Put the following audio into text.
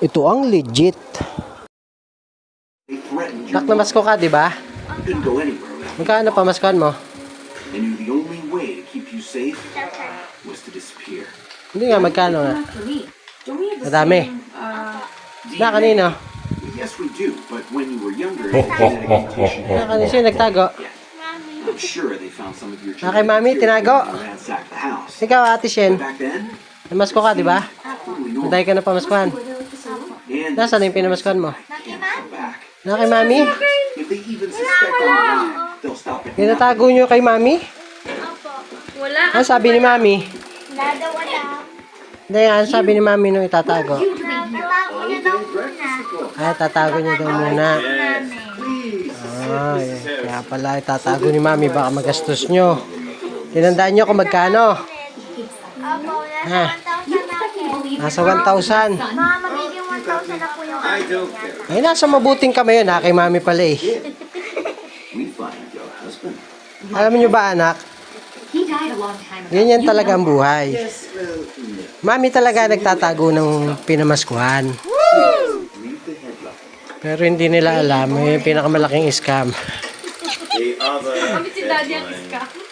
Ito ang legit. Nak, namasko ka, di ba? Magkano pa maskuhan mo? Hindi nga, magkano nga? Madami. Na, kanino? Na, kanino siya nagtago? Na, kay mami, tinago. Ikaw, ate Shen. Namasko ka, di ba? Maday ka na pamaskuhan. Nasaan yung pinamaskuhan mo? Na, kay mami? Tinatago nyo kay mami? Wala. Ano sabi ni mami? Wala. Hindi, ano sabi ni mami nung itatago? Tatago niya daw muna. Ay, tatago niya daw muna. Ay, kaya pala itatago ni mami, baka magastos nyo. Tinandaan nyo kung magkano? Opo, Ha? nasa 1,000 na ako. Nasa 1,000. Mga magiging 1,000 na po yung Ay, nasa mabuting kamay yun, ha? Kay mami pala eh. Alam nyo ba, anak? Ganyan talaga ang buhay. Mami talaga nagtatago ng pinamaskuhan. Pero hindi nila alam, yung pinakamalaking scam. Kami si Daddy ang iska.